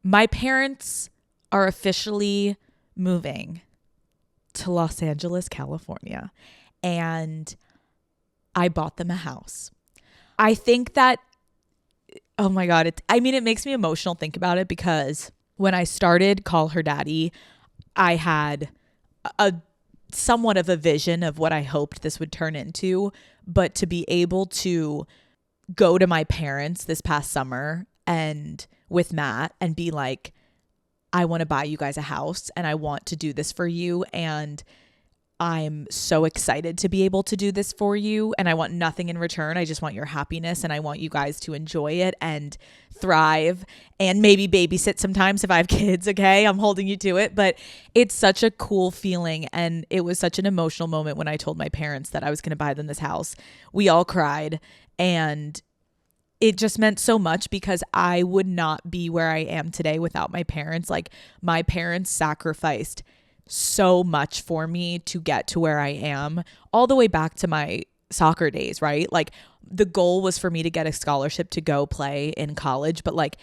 my parents are officially moving to Los Angeles, California, and I bought them a house. I think that, oh my God, it makes me emotional think about it, because when I started Call Her Daddy, I had a somewhat of a vision of what I hoped this would turn into, but to be able to go to my parents this past summer and with Matt and be like, I want to buy you guys a house and I want to do this for you, and I'm so excited to be able to do this for you, and I want nothing in return. I just want your happiness, and I want you guys to enjoy it and thrive and maybe babysit sometimes if I have kids. Okay, I'm holding you to it, but it's such a cool feeling, and it was such an emotional moment when I told my parents that I was going to buy them this house. We all cried, and it just meant so much because I would not be where I am today without my parents. Like, my parents sacrificed so much for me to get to where I am, all the way back to my soccer days, right? Like, the goal was for me to get a scholarship to go play in college, but like,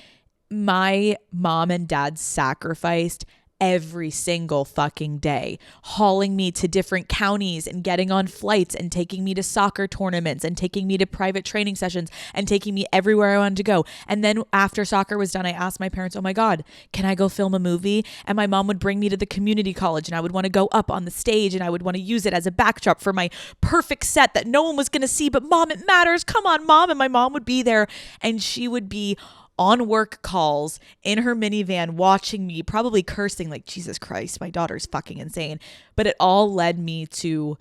my mom and dad sacrificed every single fucking day, hauling me to different counties and getting on flights and taking me to soccer tournaments and taking me to private training sessions and taking me everywhere I wanted to go. And then after soccer was done, I asked my parents, oh my God, can I go film a movie? And my mom would bring me to the community college, and I would want to go up on the stage, and I would want to use it as a backdrop for my perfect set that no one was going to see, but Mom, it matters. Come on, Mom. And my mom would be there, and she would be on work calls in her minivan watching me, probably cursing like, Jesus Christ, my daughter's fucking insane. But it all led me to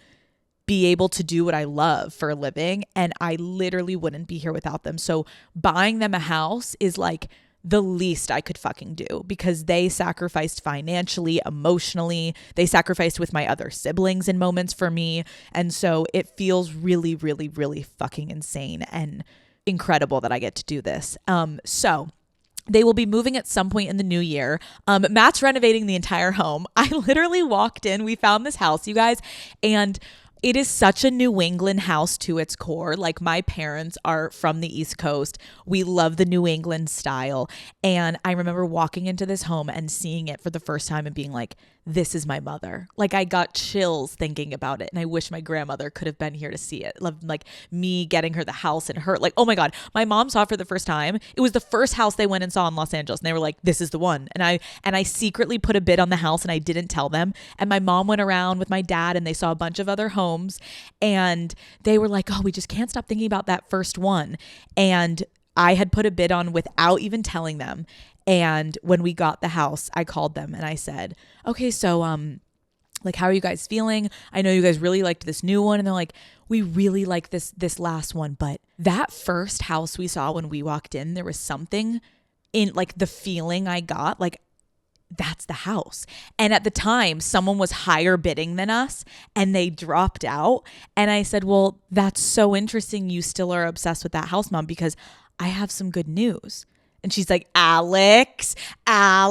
be able to do what I love for a living, and I literally wouldn't be here without them. So buying them a house is like the least I could fucking do, because they sacrificed financially, emotionally. They sacrificed with my other siblings in moments for me. And so it feels really, really, really fucking insane and incredible that I get to do this. So they will be moving at some point in the new year. Matt's renovating the entire home. I literally walked in, we found this house, you guys, and it is such a New England house to its core. Like, my parents are from the East Coast. We love the New England style. And I remember walking into this home and seeing it for the first time and being like, this is my mother. Like, I got chills thinking about it. And I wish my grandmother could have been here to see it. Like, me getting her the house and her, like, oh my God, my mom saw it for the first time. It was the first house they went and saw in Los Angeles. And they were like, this is the one. And I secretly put a bid on the house, and I didn't tell them. And my mom went around with my dad, and they saw a bunch of other homes, and they were like, oh, we just can't stop thinking about that first one. And I had put a bid on without even telling them. And when we got the house, I called them and I said, okay, so like, how are you guys feeling? I know you guys really liked this new one. And they're like, we really like this last one. But that first house we saw when we walked in, there was something in like the feeling I got, like, that's the house. And at the time, someone was higher bidding than us, and they dropped out. And I said, well, that's so interesting. You still are obsessed with that house, Mom, because I have some good news. And she's like, Alex. I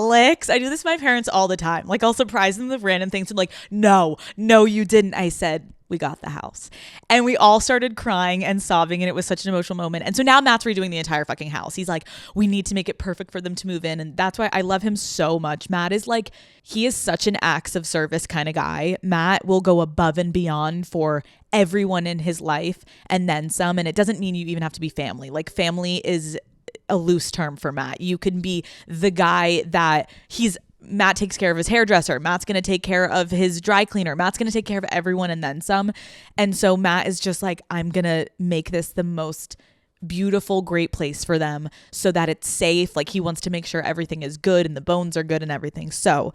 do this to my parents all the time. Like, I'll surprise them with random things. I'm like, no, you didn't. I said, we got the house. And we all started crying and sobbing, and it was such an emotional moment. And so now Matt's redoing the entire fucking house. He's like, we need to make it perfect for them to move in. And that's why I love him so much. Matt is like, he is such an acts of service kind of guy. Matt will go above and beyond for everyone in his life and then some. And it doesn't mean you even have to be family. Like, family is a loose term for Matt. You can be the guy that Matt takes care of his hairdresser. Matt's going to take care of his dry cleaner. Matt's going to take care of everyone and then some. And so Matt is just like, I'm going to make this the most beautiful, great place for them so that it's safe. Like, he wants to make sure everything is good and the bones are good and everything. So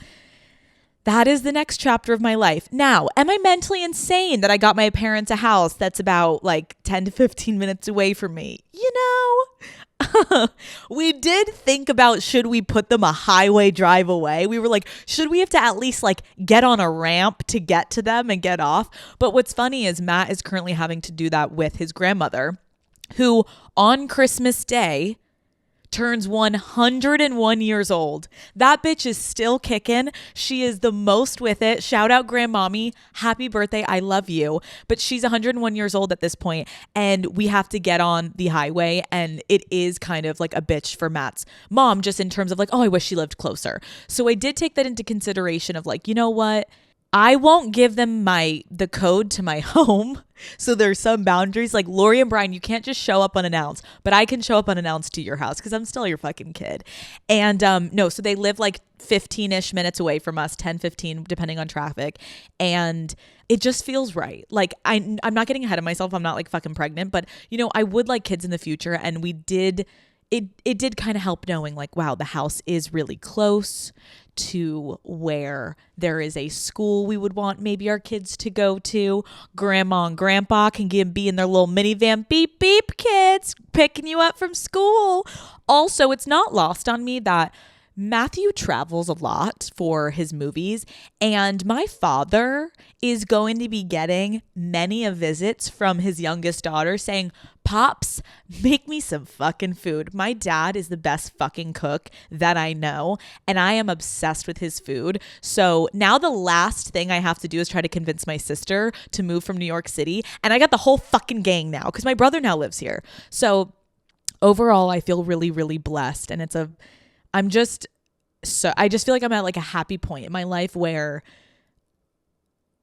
that is the next chapter of my life. Now, am I mentally insane that I got my parents a house that's about like 10 to 15 minutes away from me? You know, we did think about, should we put them a highway drive away? We were like, should we have to at least like get on a ramp to get to them and get off? But what's funny is Matt is currently having to do that with his grandmother, who on Christmas Day turns 101 years old. That bitch is still kicking. She is the most with it. Shout out grandmommy. Happy birthday. I love you. But she's 101 years old at this point, and we have to get on the highway, and it is kind of like a bitch for Matt's mom, just in terms of like, oh, I wish she lived closer. So I did take that into consideration of like, you know what? I won't give them the code to my home. So there's some boundaries. Like Lori and Brian, you can't just show up unannounced, but I can show up unannounced to your house because I'm still your fucking kid. And no, so they live like 15-ish minutes away from us, 10, 15, depending on traffic. And it just feels right. Like I'm not getting ahead of myself. I'm not like fucking pregnant, but you know, I would like kids in the future. And it did kind of help knowing like, wow, the house is really close to where there is a school we would want maybe our kids to go to. Grandma and grandpa can be in their little minivan, beep, beep, kids, picking you up from school. Also, it's not lost on me that Matthew travels a lot for his movies, and my father is going to be getting many a visits from his youngest daughter saying, Pops, make me some fucking food. My dad is the best fucking cook that I know, and I am obsessed with his food. So now the last thing I have to do is try to convince my sister to move from New York City, and I got the whole fucking gang now because my brother now lives here. So overall, I feel really, really blessed, and I just feel like I'm at like a happy point in my life where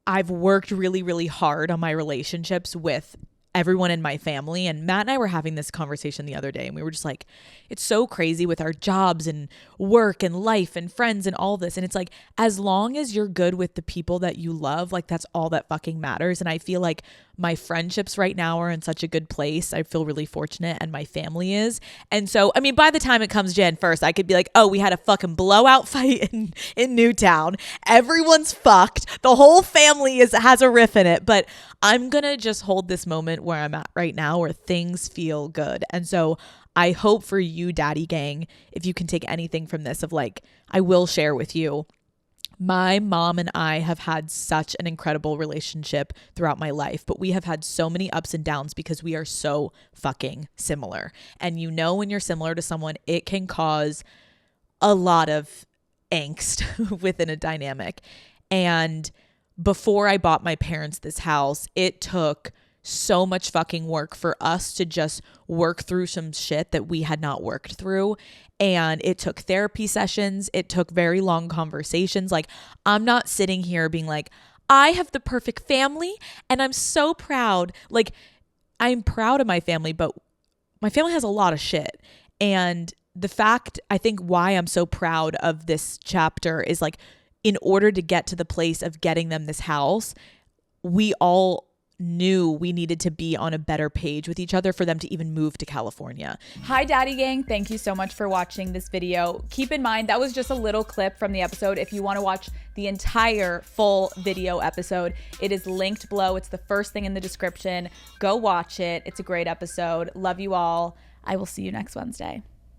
I've worked really, really hard on my relationships with everyone in my family. And Matt and I were having this conversation the other day, and we were just like, it's so crazy with our jobs and work and life and friends and all this. And it's like, as long as you're good with the people that you love, like that's all that fucking matters. And I feel like my friendships right now are in such a good place. I feel really fortunate, and my family is. And so, I mean, by the time it comes Jan 1st, I could be like, oh, we had a fucking blowout fight in Newtown. Everyone's fucked. The whole family has a riff in it. But I'm going to just hold this moment where I'm at right now where things feel good. And so I hope for you, Daddy Gang, if you can take anything from this of like, I will share with you. My mom and I have had such an incredible relationship throughout my life, but we have had so many ups and downs because we are so fucking similar. And you know, when you're similar to someone, it can cause a lot of angst within a dynamic. And before I bought my parents this house, it took so much fucking work for us to just work through some shit that we had not worked through. And it took therapy sessions. It took very long conversations. Like, I'm not sitting here being like, I have the perfect family and I'm so proud. Like, I'm proud of my family, but my family has a lot of shit. And the fact, I think why I'm so proud of this chapter is like, in order to get to the place of getting them this house, we all knew we needed to be on a better page with each other for them to even move to California. Hi, Daddy Gang. Thank you so much for watching this video. Keep in mind, that was just a little clip from the episode. If you want to watch the entire full video episode, it is linked below. It's the first thing in the description. Go watch it. It's a great episode. Love you all. I will see you next Wednesday.